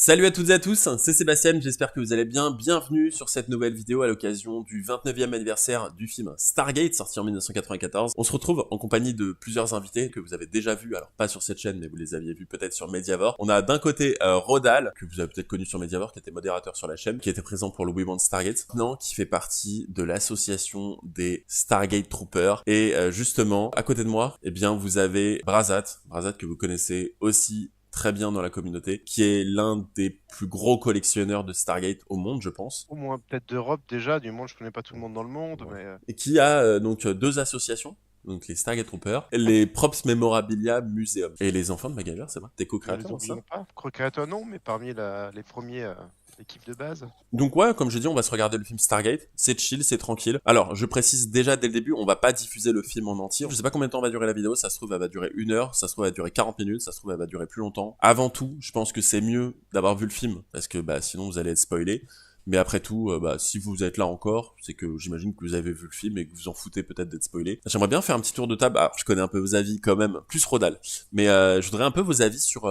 Salut à toutes et à tous, c'est Sébastien, j'espère que vous allez bien. Bienvenue sur cette nouvelle vidéo à l'occasion du 29e anniversaire du film Stargate, sorti en 1994. On se retrouve en compagnie de plusieurs invités que vous avez déjà vus, alors pas sur cette chaîne, mais vous les aviez vus peut-être sur Mediavore. On a d'un côté Rodal, que vous avez peut-être connu sur Mediavore, qui était modérateur sur la chaîne, qui était présent pour le We Want Stargate, maintenant qui fait partie de l'association des Stargate Troopers. Et justement, à côté de moi, eh bien vous avez Brazat que vous connaissez aussi très bien dans la communauté, qui est l'un des plus gros collectionneurs de Stargate au monde, je pense. Au moins peut-être d'Europe déjà, du monde je connais pas tout le monde dans le monde, Ouais. mais Et qui a donc deux associations, donc les Stargate Troopers, et les Props Memorabilia Museum. Et les enfants de MacGyver, c'est vrai, t'es ne les co-créateur de ça. oublions pas. Croquet non, mais parmi les premiers équipes de base. Donc ouais, comme j'ai dit, on va se regarder le film Stargate. C'est chill, c'est tranquille. Alors, je précise déjà dès le début, on va pas diffuser le film en entier. Je sais pas combien de temps va durer la vidéo. Ça se trouve, elle va durer 1 heure. Ça se trouve, elle va durer 40 minutes. Ça se trouve, elle va durer plus longtemps. Avant tout, je pense que c'est mieux d'avoir vu le film parce que sinon vous allez être spoilé. Mais après tout, si vous êtes là encore, c'est que j'imagine que vous avez vu le film et que vous en foutez peut-être d'être spoilé. J'aimerais bien faire un petit tour de table. Alors, je connais un peu vos avis quand même, plus Rodal. Mais je voudrais un peu vos avis sur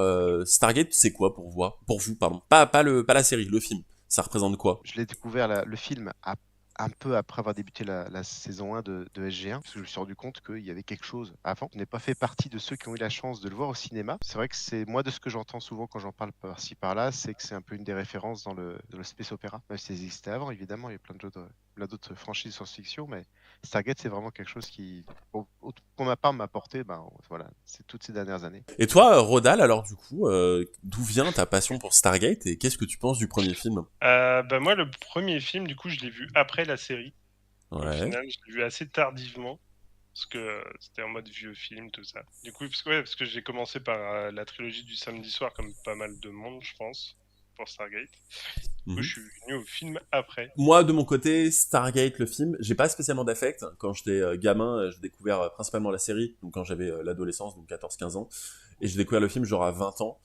Stargate. C'est quoi pour vous, pardon. Pas la série, le film. Ça représente quoi? Je l'ai découvert le film un peu après avoir débuté la saison 1 de SG1, parce que je me suis rendu compte qu'il y avait quelque chose avant. Je n'ai pas fait partie de ceux qui ont eu la chance de le voir au cinéma. C'est vrai que c'est moi de ce que j'entends souvent quand j'en parle par-ci par-là, c'est que c'est un peu une des références dans le space opéra. Même si ça existait avant, évidemment, il y a plein d'autres franchises science-fiction, mais Stargate, c'est vraiment quelque chose qui, pour ma part, m'a apporté, voilà, c'est toutes ces dernières années. Et toi, Rodal, alors du coup, d'où vient ta passion pour Stargate et qu'est-ce que tu penses du premier film? Moi, le premier film, du coup, je l'ai vu après la série. Au Ouais. final, je l'ai vu assez tardivement, parce que c'était en mode vieux film, tout ça. Du coup, parce que j'ai commencé par la trilogie du samedi soir, comme pas mal de monde, je pense, pour Stargate. Du coup, Mhm. je suis venu au film après. Moi, de mon côté, Stargate, le film, j'ai pas spécialement d'affect. Quand j'étais gamin, j'ai découvert principalement la série, donc quand j'avais l'adolescence, donc 14-15 ans, et j'ai découvert le film genre à 20 ans.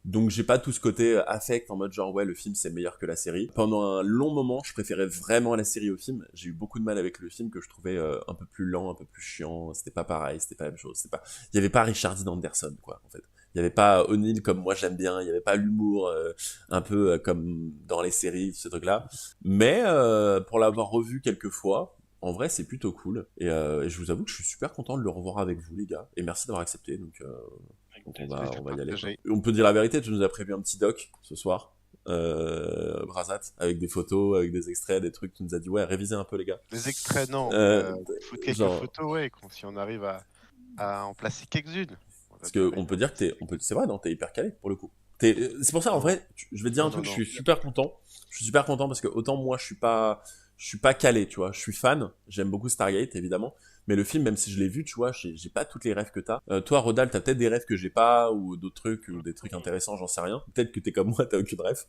Donc j'ai pas tout ce côté affect en mode genre ouais le film c'est meilleur que la série. Pendant un long moment je préférais vraiment la série au film. J'ai eu beaucoup de mal avec le film que je trouvais un peu plus lent, un peu plus chiant. C'était pas pareil, c'était pas la même chose. Il y avait pas Richard Dean Anderson quoi en fait. Il y avait pas O'Neill comme moi j'aime bien. Il y avait pas l'humour un peu comme dans les séries ce truc là. Mais pour l'avoir revu quelques fois. En vrai, c'est plutôt cool. Et je vous avoue que je suis super content de le revoir avec vous, les gars. Et merci d'avoir accepté. Avec Donc plaisir. on va y aller. Quoi. Partagé. On peut dire la vérité, tu nous as prévu un petit doc ce soir, Brazat, avec des photos, avec des extraits, des trucs. Tu nous as dit ouais, révisez un peu les gars. Des extraits, non, mais Euh, foutre quelques genre, photos, ouais, si on arrive à en placer quelques-unes, on va parce bien que on arriver à peut en dire que placer quelques-unes. c'est vrai, non, t'es hyper calé pour le coup. C'est pour ça en Non, vrai, je vais te dire un non, non, truc, je non. suis super content. Je suis super content parce que autant moi je suis pas calé, tu vois. Je suis fan, j'aime beaucoup Stargate évidemment. Mais le film, même si je l'ai vu, tu vois, j'ai pas toutes les rêves que t'as. Toi, Rodal, t'as peut-être des rêves que j'ai pas, ou d'autres trucs, ou des trucs intéressants, j'en sais rien. Peut-être que t'es comme moi, t'as aucune rêve.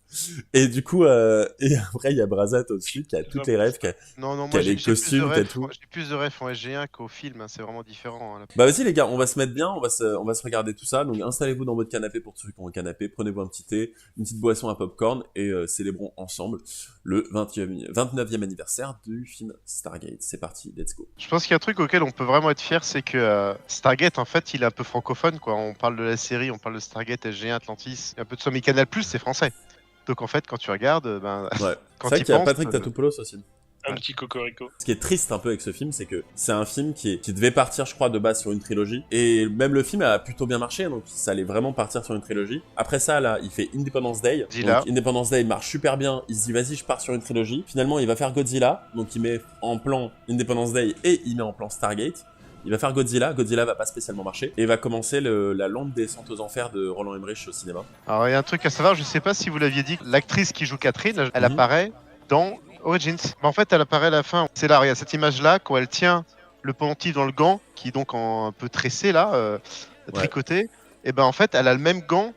Et du coup, et après, il y a Brazat au-dessus, qui a C'est toutes un les peu rêves, ça. Non, non, qui moi a j'ai les j'ai plus de costumes, qui a rêves, tout. j'ai plus de rêves en SG1 qu'au film, hein, c'est vraiment différent, hein. Bah vas-y les gars, on va se mettre bien, on va se regarder tout ça. Donc installez-vous dans votre canapé pour ceux qui ont un canapé, prenez-vous un petit thé, une petite boisson à popcorn et célébrons ensemble le 29e anniversaire du film Stargate. C'est parti, let's go. Je pense qu'il y a un truc auquel on peut vraiment être fier, c'est que Stargate, en fait, il est un peu francophone, quoi. On parle de la série, on parle de Stargate, SG1, Atlantis, un peu de Somme Canal+, c'est français. Donc en fait, quand tu regardes, Ouais. C'est quand vrai il qu'il y a pense, Patrick Tatopoulos aussi. Un ouais. petit cocorico. Ce qui est triste un peu avec ce film, c'est que c'est un film qui devait partir, je crois, de base sur une trilogie. Et même le film a plutôt bien marché, donc ça allait vraiment partir sur une trilogie. Après ça, là, il fait Independence Day. Godzilla. Donc Independence Day marche super bien. Il se dit, vas-y, je pars sur une trilogie. Finalement, il va faire Godzilla. Donc il met en plan Independence Day et il met en plan Stargate. Il va faire Godzilla. Godzilla va pas spécialement marcher. Et va commencer la lente descente aux enfers de Roland Emmerich au cinéma. Alors il y a un truc à savoir, je sais pas si vous l'aviez dit, l'actrice qui joue Catherine, elle Mhm. apparaît dans Origins. Mais en fait, elle apparaît à la fin. C'est là, regarde cette image-là, quand elle tient le pendentif dans le gant, qui est donc un peu tressé là, Ouais. tricoté. Et ben en fait, elle a le même gant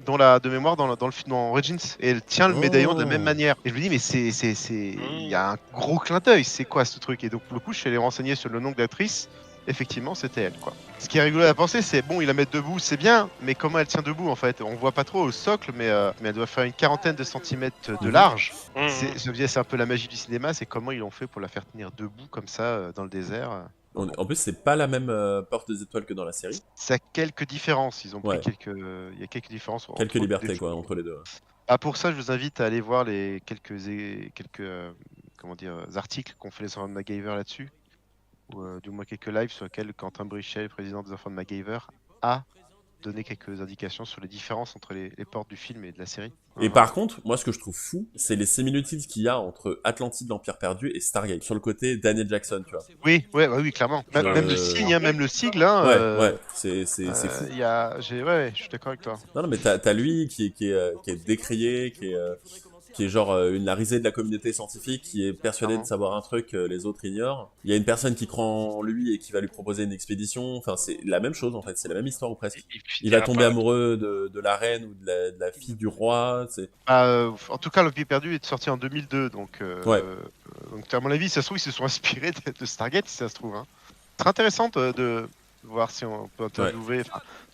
de mémoire dans le film dans Origins et elle tient le médaillon de la même Oh. manière. Et je me dis mais il y a un gros clin d'œil, c'est quoi ce truc? Et donc pour le coup, je suis allé renseigner sur le nom de l'actrice. Effectivement, c'était elle, quoi. Ce qui est rigolo à penser, c'est bon, il la met debout, c'est bien, mais comment elle tient debout en fait? On voit pas trop au socle, mais elle doit faire une quarantaine de centimètres de Mhm. large. Mhm. Je me disais, c'est un peu la magie du cinéma, c'est comment ils l'ont fait pour la faire tenir debout comme ça dans le désert. Bon, En plus, c'est pas la même porte des étoiles que dans la série. ça a quelques différences. Ils ont pris Ouais. quelques, il y a quelques différences Quelques entre les libertés, deux. quoi, entre les deux. Ah, pour ça, je vous invite à aller voir les comment dire, articles qu'ont fait les enfants de MacGyver là-dessus, ou du moins quelques lives sur lesquels Quentin Brichet, le président des enfants de MacGyver, a donné quelques indications sur les différences entre les portes du film et de la série. Et par contre, moi, ce que je trouve fou, c'est les similitudes qu'il y a entre Atlantide, l'Empire perdu et Stargate, sur le côté Daniel Jackson, tu vois. Oui, ouais, oui, clairement. Même le signe, hein, même le sigle, hein. Ouais, c'est fou. Ouais, je suis d'accord avec toi. Non, mais t'as lui qui est décrié, qui est genre la risée de la communauté scientifique, qui est persuadé de savoir un truc que les autres ignorent. Il y a une personne qui croit en lui et qui va lui proposer une expédition. Enfin, c'est la même chose, en fait. C'est la même histoire, ou presque. Il va tomber amoureux de la reine ou de la fille du roi. En tout cas, l'Empire perdu est sorti en 2002, donc, Ouais. Donc à mon avis, ça se trouve, ils se sont inspirés de Stargate, si ça se trouve. Hein. C'est intéressant de voir si on peut interviewer,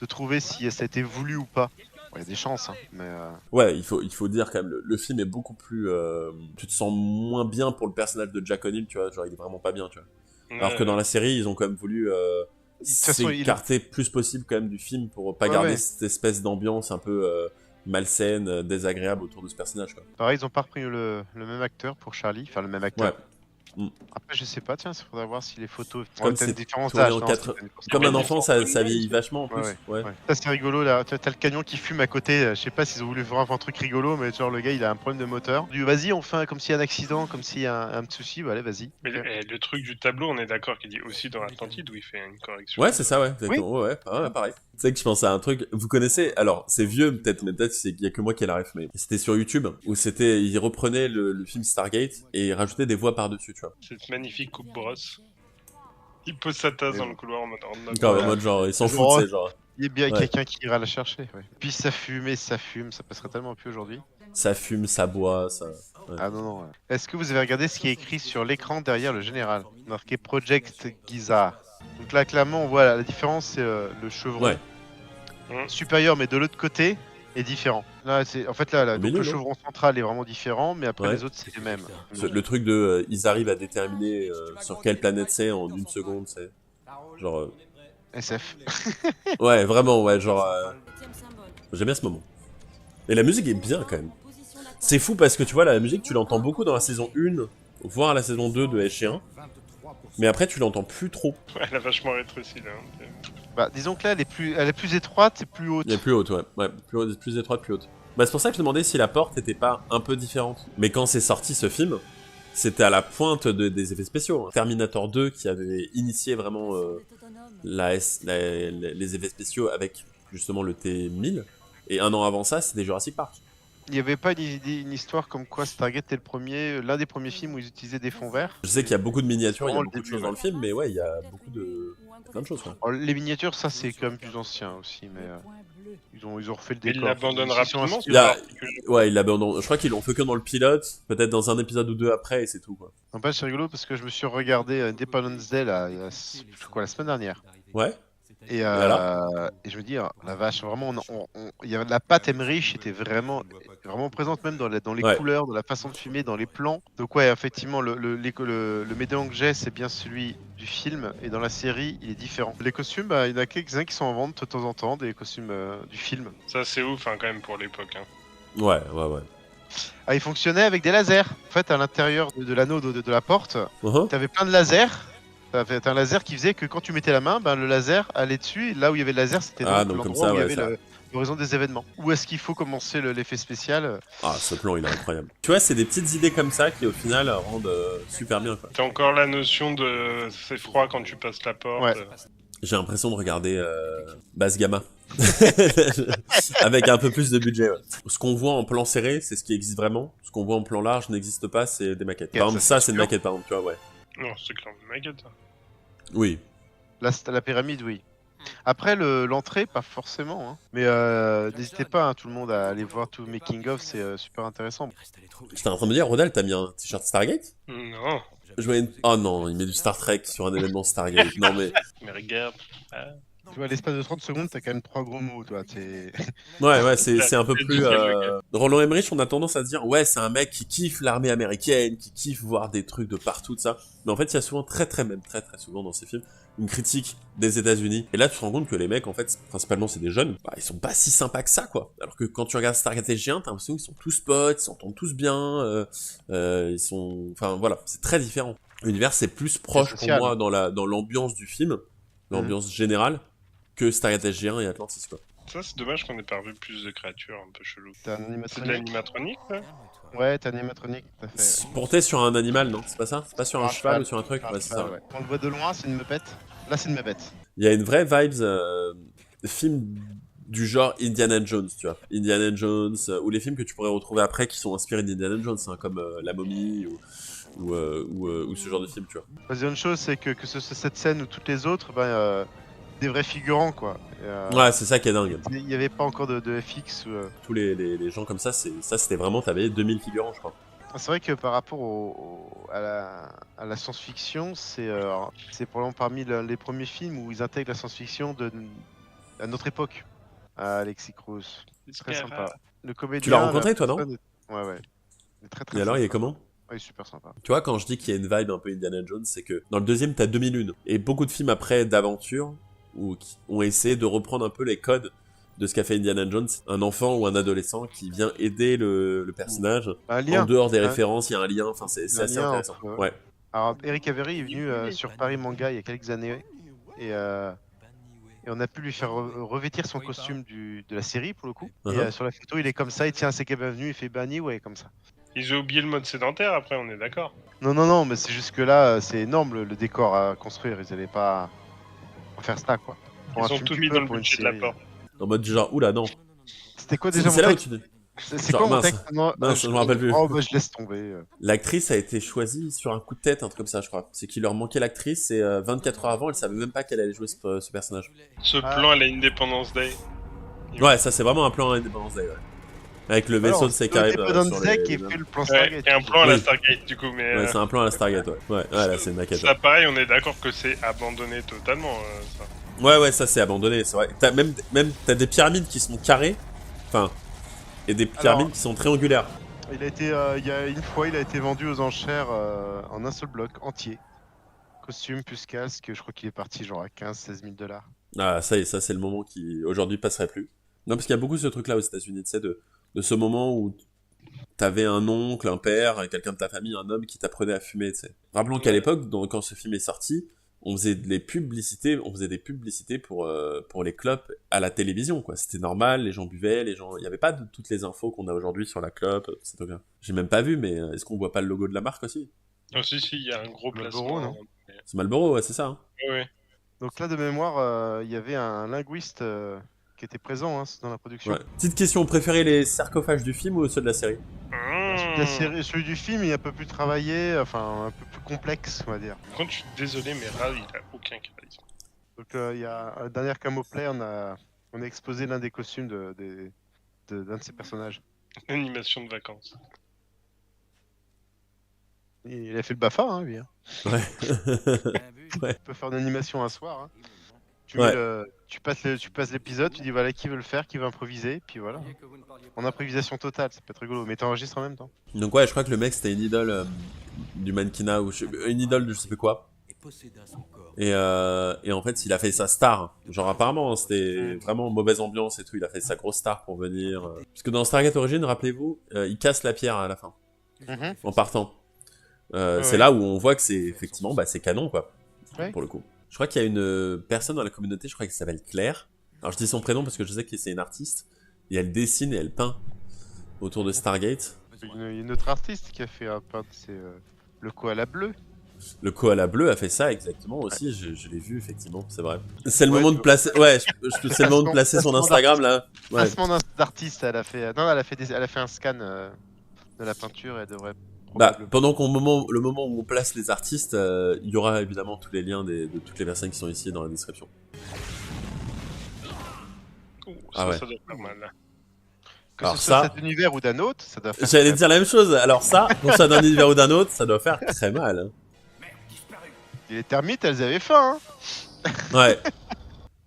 de trouver si ça a été voulu ou pas. Il y a des chances, hein, mais... Ouais, il faut dire quand même, le film est beaucoup plus... tu te sens moins bien pour le personnage de Jack O'Neill, tu vois, genre il est vraiment pas bien, tu vois. Alors que dans la série, ils ont quand même voulu s'écarter plus possible quand même du film pour pas garder cette espèce d'ambiance un peu malsaine, désagréable autour de ce personnage, quoi. Pareil, ils ont pas repris le même acteur pour Charlie, enfin le même acteur. Ouais. Après, je sais pas, tiens, il faudrait voir si les photos. Comme c'est différence d'âge. Comme un enfant, ça vieillit vachement en plus. Ouais. Ça, c'est rigolo là. T'as le camion qui fume à côté. Je sais pas s'ils ont voulu faire un truc rigolo, mais genre le gars il a un problème de moteur. Vas-y, on fait comme s'il y a un accident, comme s'il y a un petit souci. Bah, allez, vas-y. Mais le truc du tableau, on est d'accord qu'il dit aussi dans Atlantide où il fait une correction. Ouais, c'est ça, ouais. Ouais, pareil. Tu sais que je pensais à un truc. Vous connaissez, alors c'est vieux peut-être, mais peut-être il y a que moi qui ai la ref, mais c'était sur YouTube où il reprenait le film Stargate et il rajoutait des voix par-dessus, tu vois. Cette magnifique coupe brosse. Il pose sa tasse dans le couloir en mode genre, il s'en fout, c'est genre. Il y a bien quelqu'un qui ira la chercher. Ouais. Puis ça fume, ça passerait tellement plus aujourd'hui. Ça fume, ça boit, ça. Ouais. Ah non. Ouais. Est-ce que vous avez regardé ce qui est écrit sur l'écran derrière le général, marqué Project Giza? Donc là, clairement, on voit la différence, c'est le chevron supérieur, mais de l'autre côté, est différent. Là, donc le chevron central est vraiment différent, mais après les autres, c'est les mêmes. Le truc de, ils arrivent à déterminer sur quelle planète c'est en une seconde, c'est genre. SF. Ouais, vraiment, ouais, genre. J'aime bien ce moment. Et la musique est bien quand même. C'est fou parce que tu vois, la musique, tu l'entends beaucoup dans la saison 1, voire la saison 2 de SG1. Mais après, tu l'entends plus trop. Ouais, elle a vachement rétréci là. Bah, disons que là, elle est plus étroite et plus haute. Elle est plus haute, ouais. Plus étroite, plus haute. Bah, c'est pour ça que je me demandais si la porte était pas un peu différente. Mais quand c'est sorti ce film, c'était à la pointe des effets spéciaux. Terminator 2 qui avait initié vraiment les effets spéciaux avec justement le T-1000. Et un an avant ça, c'était Jurassic Park. Il n'y avait pas une histoire comme quoi Stargate était l'un des premiers films où ils utilisaient des fonds verts. Je sais qu'il y a beaucoup de miniatures, il y a beaucoup de choses dans le film, mais ouais, il y a plein de choses. Quoi. Alors, les miniatures, ça c'est quand même plus ancien aussi, mais ils ont refait le décor. Ils l'abandonnent rapidement. Ouais, ils l'abandonnent. Je crois qu'ils l'ont fait que dans le pilote, peut-être dans un épisode ou deux après, et c'est tout. Quoi. En fait, c'est rigolo parce que je me suis regardé Independence Day la semaine dernière. Ouais. Et je me dis, la vache, vraiment, il y avait la patte Emmerich était vraiment présente même dans les couleurs, dans la façon de filmer, dans les plans. Donc ouais, effectivement, le médaillon que j'ai, c'est bien celui du film, et dans la série, il est différent. Les costumes, bah, il y en a quelques-uns qui sont en vente de temps en temps, des costumes du film. Ça, c'est ouf, hein, quand même, pour l'époque. Hein. Ouais. Ah, il fonctionnait avec des lasers. En fait, à l'intérieur de l'anneau de la porte, t'avais plein de lasers. T'avais un laser qui faisait que quand tu mettais la main, le laser allait dessus, et là où il y avait le laser, c'était l'endroit où il y avait l'horizon des événements. Où est-ce qu'il faut commencer l'effet spécial? Ah, ce plan, il est incroyable. Tu vois, c'est des petites idées comme ça qui, au final, rendent super bien. T'as encore la notion de c'est froid quand tu passes la porte. Ouais. J'ai l'impression de regarder Basse Gamma. Avec un peu plus de budget. Ouais. Ce qu'on voit en plan serré, c'est ce qui existe vraiment. Ce qu'on voit en plan large n'existe pas, c'est des maquettes. Par exemple, ça, c'est une maquette, par exemple, tu vois, ouais. Non, c'est clairement une maquette. Oui. La pyramide, oui. Après, l'entrée, pas forcément. Hein. Mais n'hésitez pas, tout le monde, à aller voir tout le making-of, c'est super intéressant. J'étais en train de me dire, Rodal, t'as mis un t-shirt Stargate? Non. Oh non, il met du Star Trek sur un événement Stargate. Non mais... Mais regarde. Tu vois, l'espace de 30 secondes, t'as quand même 3 gros mots, toi. Ouais, c'est un peu plus... Roland Emmerich, on a tendance à dire, ouais, c'est un mec qui kiffe l'armée américaine, qui kiffe voir des trucs de partout, de ça. Mais en fait, il y a souvent, très souvent dans ces films, une critique des États-Unis. Et là, tu te rends compte que les mecs, en fait, principalement, c'est des jeunes, bah, ils sont pas si sympas que ça, quoi. Alors que quand tu regardes Stargate SG1, t'as l'impression qu'ils sont tous potes, ils s'entendent tous bien, ils sont... Enfin, voilà, c'est très différent. L'univers, c'est plus proche pour moi dans l'ambiance du film, l'ambiance générale, que Stargate SG1 et Atlantis, quoi. Ça, c'est dommage qu'on ait pas revu plus de créatures un peu cheloues. T'as un C'est de animatronique. l'animatronique, là? Ouais, t'as un animatronique, tout à fait. Porté sur un animal, non? C'est pas ça? C'est pas sur un cheval cheval. ou sur un truc? Ouais, c'est ça. Ouais. On le voit de loin, c'est une meupette. Là, c'est une meupette. Il y a une vraie vibes film du genre Indiana Jones, tu vois. Indiana Jones, ou les films que tu pourrais retrouver après qui sont inspirés d'Indiana Jones, hein, comme La Momie ou ce genre de film, tu vois. La deuxième chose, c'est que cette scène ou toutes les autres, des vrais figurants, quoi. Ouais, c'est ça qui est dingue. Il n'y avait pas encore de FX. Tous les gens comme ça, c'était vraiment, t'avais 2000 figurants, je crois. C'est vrai que par rapport à la science-fiction, c'est probablement parmi les premiers films où ils intègrent la science-fiction à notre époque. Alexis Cruz. Très sympa. Le comédien. Tu l'as rencontré, toi, non? Ouais. Il est très Et alors, il est comment? Ouais, il est super sympa. Tu vois, quand je dis qu'il y a une vibe un peu Indiana Jones, c'est que dans le deuxième, t'as 2001. Et beaucoup de films après d'aventure qui ont essayé de reprendre un peu les codes de ce qu'a fait Indiana Jones. Un enfant ou un adolescent qui vient aider le personnage. Un lien. En dehors des références, il y a un lien. Enfin, c'est assez intéressant. Ouais. Alors, Eric Avery est venu sur Paris Manga il y a quelques années. Et on a pu lui faire revêtir son costume de la série, pour le coup. Et sur la photo, il est comme ça, il tient ses bienvenus, il fait Banni, ouais, comme ça. Ils ont oublié le mode sédentaire, après, on est d'accord. Non, mais c'est juste que là, c'est énorme le décor à construire. Ils allaient pas faire ça, quoi. Ils ont tout mis dans le budget de la porte. En mode genre, oula, non. C'était quoi déjà C'est là où tu dis. C'est quoi mon texte? Non, je me rappelle plus. Oh, bah, je laisse tomber. L'actrice a été choisie sur un coup de tête, un truc comme ça, je crois. C'est qu'il leur manquait l'actrice et 24 heures avant, elle savait même pas qu'elle allait jouer ce personnage. Ce plan à la Independence Day. Ouais, ça c'est vraiment un plan à Independence Day, ouais. Avec le vaisseau de Skyrim sur les... qui fait le plan Stargate. Et un plan à la Stargate, du coup, mais... Ouais, c'est un plan à la Stargate, ouais. Ouais, là, c'est une maquette. Ça, pareil, on est d'accord que c'est abandonné totalement, ça. Ouais, ça c'est abandonné, c'est vrai. T'as des pyramides qui sont carrées, enfin, et des pyramides qui sont triangulaires. Il y a une fois, il a été vendu aux enchères en un seul bloc entier. Costume plus casque, je crois qu'il est parti genre à 15-16 000 $. Ah, ça c'est le moment qui aujourd'hui passerait plus. Non, parce qu'il y a beaucoup ce truc-là aux États-Unis, tu sais, de ce moment où t'avais un oncle, un père, quelqu'un de ta famille, un homme qui t'apprenait à fumer, tu sais. Rappelons qu'à l'époque, quand ce film est sorti, on faisait des publicités pour les clopes à la télévision, quoi. C'était normal, les gens buvaient, il y avait pas toutes les infos qu'on a aujourd'hui sur la clope, c'est bien. J'ai même pas vu, mais est-ce qu'on voit pas le logo de la marque aussi? Oh, si, il y a un gros placement. Non c'est Marlboro, ouais, c'est ça. Hein. Oui. Donc là, de mémoire, il y avait un linguiste qui était présent dans la production. Ouais. Petite question, préférez les sarcophages du film ou ceux de la série? Celui du film est un peu plus travaillé, enfin un peu plus complexe, on va dire. Quand je suis désolé, mais Ral, il a aucun charisme. Donc il y a un dernier camoplay, on a exposé l'un des costumes d'un de ses personnages. Animation de vacances. Il a fait le BAFA, hein, lui. Hein. Ouais. Ouais. Tu peux faire une animation un soir. Hein. Tu passes l'épisode, tu dis voilà qui veut le faire, qui veut improviser, puis voilà. En improvisation totale, ça peut être rigolo, mais t'enregistres en même temps. Donc ouais, je crois que le mec c'était une idole du mannequinat ou une idole de je sais plus quoi. Et en fait, il a fait sa star. Genre apparemment, c'était vraiment mauvaise ambiance et tout. Il a fait sa grosse star pour venir. Parce que dans Stargate Origins, rappelez-vous, il casse la pierre à la fin, en partant. C'est là où on voit que c'est effectivement, c'est canon quoi, pour le coup. Je crois qu'il y a une personne dans la communauté, je crois qu'elle s'appelle Claire. Alors je dis son prénom parce que je sais que c'est une artiste. Et elle dessine et elle peint autour de Stargate. Il y a une autre artiste qui a fait un peint, c'est le koala bleu. Le koala bleu a fait ça exactement aussi, je l'ai vu effectivement, c'est vrai. C'est le moment de placer, c'est le moment de placer son Instagram là. Ouais. Placement d'artiste, elle a fait un scan de la peinture et elle devrait. Pendant le moment où on place les artistes, il y aura évidemment tous les liens de toutes les personnes qui sont ici dans la description. Ça doit faire mal là. Que alors ce soit cet univers ou d'un autre, ça doit faire. J'allais dire la même chose. Alors ça, pour ça d'un univers ou d'un autre, ça doit faire très mal. Et les termites, elles avaient faim. Hein. Ouais.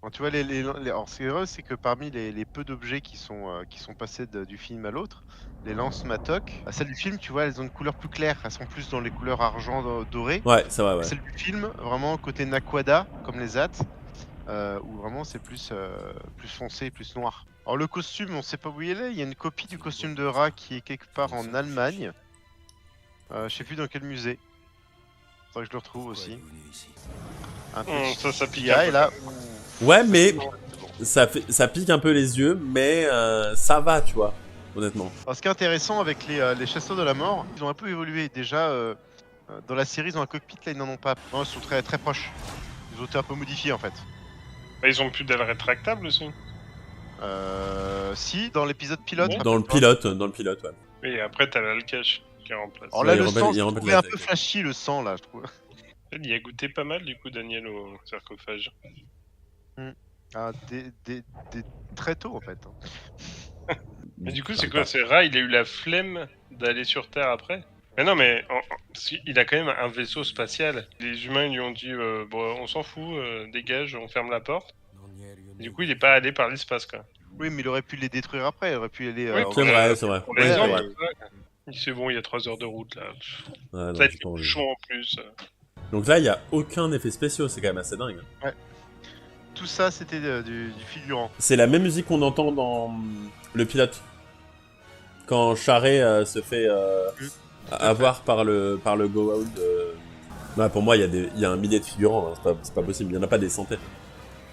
Alors, tu vois, alors, ce qui est vrai, c'est que parmi les peu d'objets qui sont passés du film à l'autre, les lances Matok, celles du film, tu vois, elles ont une couleur plus claire. Elles sont plus dans les couleurs argent doré. Ouais, c'est vrai, ouais. Celles du film, vraiment côté Naquada, comme les AT, où vraiment c'est plus foncé, plus noir. Alors le costume, on sait pas où il est. Il y a une copie du costume de Ra qui est quelque part en Allemagne. Je sais plus dans quel musée. Faudrait que je le retrouve aussi. Un petit Ça pique CGI, un peu. là. Ouais, mais Bon. ça pique un peu les yeux, mais ça va, tu vois, honnêtement. Alors, ce qui est intéressant avec les chasseurs de la mort, ils ont un peu évolué. Déjà, dans la série, ils ont un cockpit, là, ils n'en ont pas. Non, ils sont très, très proches. Ils ont été un peu modifiés, en fait. Bah, ils ont plus d'ailes rétractables aussi. Si, dans l'épisode pilote. Ouais. Dans le pilote, ouais. Et après, t'as l'Alcache qui remplace. Alors là, Ouais, le il sang, remet- il je remet de trouvais la un tech. peu flashy, le sang, là, je trouve. Il y a goûté pas mal, du coup, Daniel, au sarcophage. Ah, très tôt, en fait. Mais du coup, c'est quoi? C'est Ra, il a eu la flemme d'aller sur Terre après? Mais non, mais parce qu'il a quand même un vaisseau spatial. Les humains lui ont dit bon, on s'en fout, dégage, on ferme la porte. Du coup, il est pas allé par l'espace, quoi. Oui, mais il aurait pu les détruire après. Il aurait pu aller. Oui, C'est vrai, c'est vrai. Pour Ouais, les c'est hommes, vrai. c'est bon, il y a 3 heures de route là. Ouais, non, Ça va j'ai être pas envie. chaud en plus. Donc là, il y a aucun effet spéciaux, c'est quand même assez dingue. Tout ça, c'était du figurant. C'est la même musique qu'on entend dans le pilote. Quand Charret se fait avoir par le Go Out. Ouais, pour moi, il y a un millier de figurants, hein. C'est pas possible, il n'y en a pas des centaines.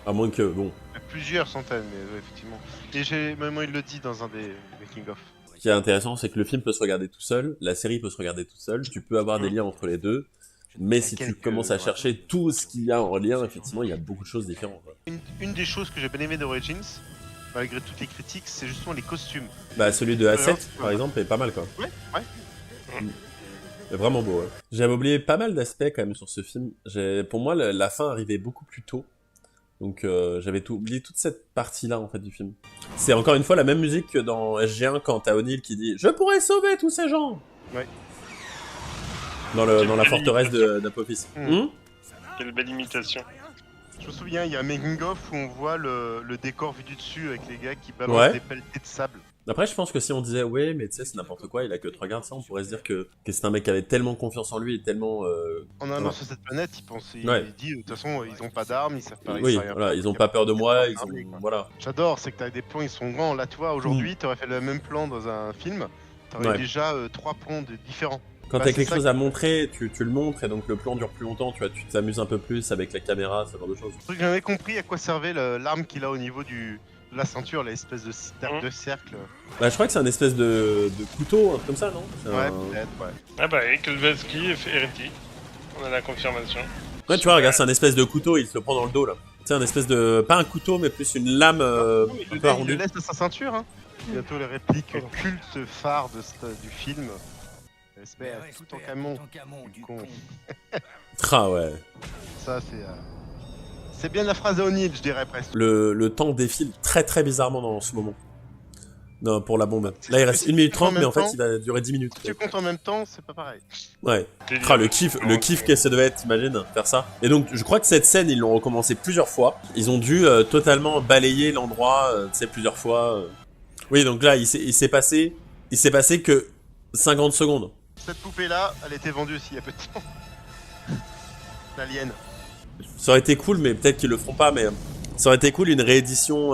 À moins que, bon. Plusieurs centaines, mais ouais, effectivement. Et même il le dit dans un des making-of. Ce qui est intéressant, c'est que le film peut se regarder tout seul, la série peut se regarder tout seul, tu peux avoir des liens entre les deux, mais si tu commences à chercher tout ce qu'il y a en lien, effectivement, il y a beaucoup de choses différentes. Quoi. Une des choses que j'ai bien aimé d'Origins, malgré toutes les critiques, c'est justement les costumes. Bah, celui de A7, par exemple, est pas mal, quoi. Ouais. C'est vraiment beau, ouais. J'avais oublié pas mal d'aspects, quand même, sur ce film. Pour moi, la fin arrivait beaucoup plus tôt. Donc j'avais oublié toute cette partie-là, en fait, du film. C'est encore une fois la même musique que dans SG1 quand t'as O'Neill qui dit « Je pourrais sauver tous ces gens !» Ouais. Dans la forteresse d'Apophis. Quelle belle imitation. Je me souviens, il y a un making-of où on voit le décor vu du dessus avec les gars qui balancent des pelletées de sable. Après, je pense que si on disait « Ouais, mais tu sais, c'est n'importe quoi, il a que 3 gardes, ça, on pourrait se dire que c'est un mec qui avait tellement confiance en lui et tellement... En allant sur cette planète, il dit, de toute façon, ils ont pas d'armes, ils savent pas... Oui, voilà, ils ont pas peur de moi, ils ont... Voilà. J'adore, c'est que t'as des plans, ils sont grands. Là, tu vois, aujourd'hui, t'aurais fait le même plan dans un film, t'aurais déjà 3 plans différents. Quand t'as quelque chose à montrer, tu le montres, et donc le plan dure plus longtemps, tu vois, tu t'amuses un peu plus avec la caméra, ce genre de choses. Le truc, j'avais compris à quoi servait l'arme qu'il a au niveau de la ceinture, l'espèce de cercle. Bah, je crois que c'est un espèce de couteau, un truc comme ça, non? Ouais, peut-être, ouais. Ah bah, et Kelveski est hérétique. On a la confirmation. Ouais, tu vois, regarde, c'est un espèce de couteau, il se le prend dans le dos, là. C'est un espèce de... Pas un couteau, mais plus une lame un peu arrondie. Il le laisse à sa ceinture, hein. Bientôt les répliques cultes phares du film. Respect à tout en camon. Con. Ah ouais. Ça, c'est bien la phrase d'O'Neill, je dirais presque. Le temps défile très très bizarrement dans ce moment. Non, pour la bombe. Là, il reste 1 minute 30, mais en fait, il va durer 10 minutes. Si tu comptes en même temps, c'est pas pareil. Ouais. Le kiff que ça devait être, t'imagines, faire ça. Et donc, je crois que cette scène, ils l'ont recommencé plusieurs fois. Ils ont dû totalement balayer l'endroit, tu sais, plusieurs fois. Oui, donc là, il s'est passé que 50 secondes. Cette poupée-là, elle était vendue aussi il y a peu de temps. L'alien. Ça aurait été cool, mais peut-être qu'ils le feront pas, mais ça aurait été cool une réédition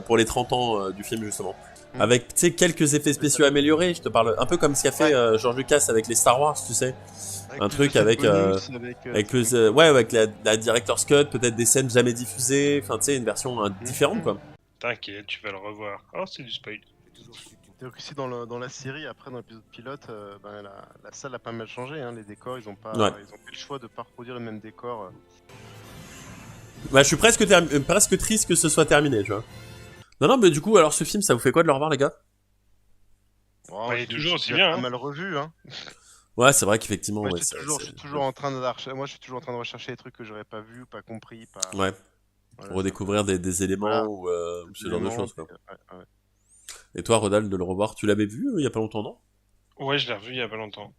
pour les 30 ans du film, justement. Avec, tu sais, quelques effets spéciaux améliorés, je te parle un peu comme ce qu'a fait George Lucas avec les Star Wars, tu sais. Un truc avec la Director's Cut, peut-être des scènes jamais diffusées, enfin, tu sais, une version différente, quoi. T'inquiète, tu vas le revoir. Oh, c'est du spoil. Donc ici dans la série, après dans l'épisode pilote, la salle a pas mal changé, hein, les décors, ils ont fait le choix de pas reproduire les mêmes décors. Bah, je suis presque triste que ce soit terminé, tu vois. Non, mais du coup, alors ce film, ça vous fait quoi de le revoir, les gars? Il est toujours aussi bien. Pas mal revu, hein. Ouais, c'est vrai qu'effectivement. Moi, je suis toujours en train de rechercher des trucs que j'aurais pas vus, pas compris, pas. Ouais. Voilà, redécouvrir des éléments ou ce genre de choses, quoi. Ouais. Et toi, Rodal, de le revoir, tu l'avais vu il y a pas longtemps, non? Ouais, je l'ai revu il y a pas longtemps.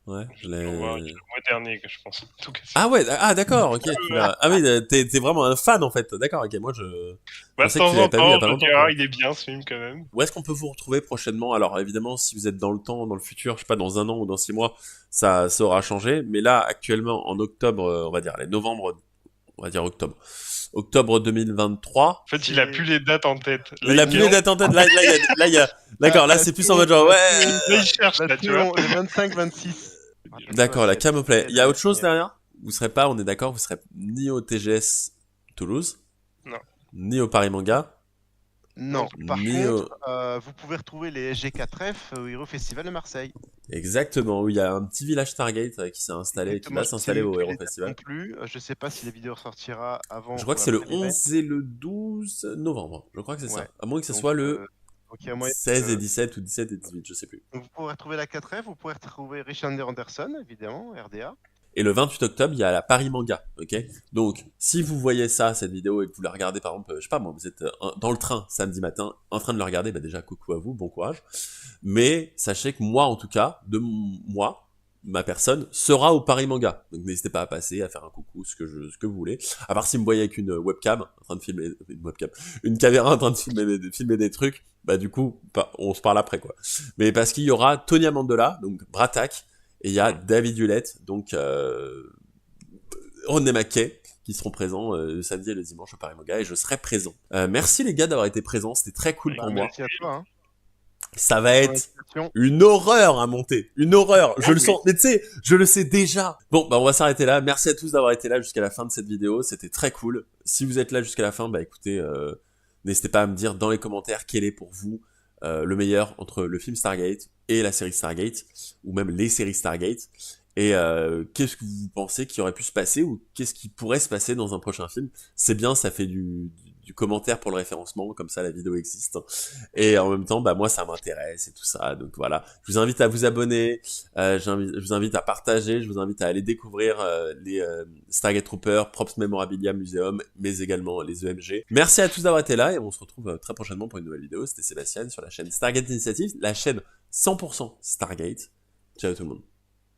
Ouais, je Le mois l'ai... dernier, je pense. En tout cas, Ah ouais, d'accord, ok. Ah oui, t'es vraiment un fan en fait. D'accord, ok. Moi, je de pensais que tu temps l'avais en pas vu il y a temps, pas je longtemps, dis, quoi. il est bien ce film quand même. Où est-ce qu'on peut vous retrouver prochainement? Alors évidemment, si vous êtes dans le temps, dans le futur, je sais pas, dans 1 an ou dans 6 mois, ça aura changé. Mais là, actuellement, en octobre, on va dire, allez, novembre, on va dire octobre. Octobre 2023. En fait, il a plus les dates en tête. Là, Il a plus les dates en tête. Là, il y a, d'accord, là, c'est plus en mode genre, Là, ouais. il cherche, là, tu vois. Le 25-26. D'accord, la cam au play. Il y a autre chose derrière? Vous serez pas, on est d'accord, vous serez ni au TGS Toulouse. Non. Ni au Paris Manga. Non, par Ni contre, vous pouvez retrouver les SG4F au Hero Festival de Marseille. Exactement, où il y a un petit village Stargate qui s'est installé, qui va s'installer au Hero Festival. Non plus, je sais pas si la vidéo sortira avant. Je crois que c'est le 11 et le 12 novembre. Je crois que c'est ça. À moins que ce soit le 16 et 17 ou 17 et 18, je sais plus. Donc vous pourrez retrouver la 4F, vous pourrez retrouver Richard Anderson, évidemment, RDA. Et le 28 octobre, il y a la Paris Manga, ok? Donc, si vous voyez ça, cette vidéo, et que vous la regardez, par exemple, je sais pas moi, vous êtes dans le train samedi matin, en train de le regarder, bah déjà, coucou à vous, bon courage. Mais sachez que moi, en tout cas, ma personne, sera au Paris Manga. Donc n'hésitez pas à passer, à faire un coucou, ce que vous voulez. À part si vous me voyez avec une webcam, en train de filmer, une caméra en train de filmer des trucs, bah du coup, on se parle après, quoi. Mais parce qu'il y aura Tony Amendola, donc Bratak, et il y a David Hewlett, donc René Mackay, qui seront présents le samedi et le dimanche au Paris Manga, et je serai présent. Merci les gars d'avoir été présents, c'était très cool pour moi. Merci à toi. Hein. Ça va être une horreur à monter, une horreur. Je le sens, mais tu sais, je le sais déjà. Bon, bah on va s'arrêter là. Merci à tous d'avoir été là jusqu'à la fin de cette vidéo, c'était très cool. Si vous êtes là jusqu'à la fin, bah écoutez, n'hésitez pas à me dire dans les commentaires quel est pour vous le meilleur entre le film Stargate et la série Stargate, ou même les séries Stargate. Et qu'est-ce que vous pensez qui aurait pu se passer, ou qu'est-ce qui pourrait se passer dans un prochain film? C'est bien, ça fait du commentaire pour le référencement, comme ça la vidéo existe. Et en même temps, bah moi ça m'intéresse et tout ça, donc voilà. Je vous invite à vous abonner, je vous invite à partager, je vous invite à aller découvrir les Stargate Troopers, Props Memorabilia Museum, mais également les EMG. Merci à tous d'avoir été là, et on se retrouve très prochainement pour une nouvelle vidéo. C'était Sébastien sur la chaîne Stargate Initiative, la chaîne 100% Stargate. Ciao tout le monde.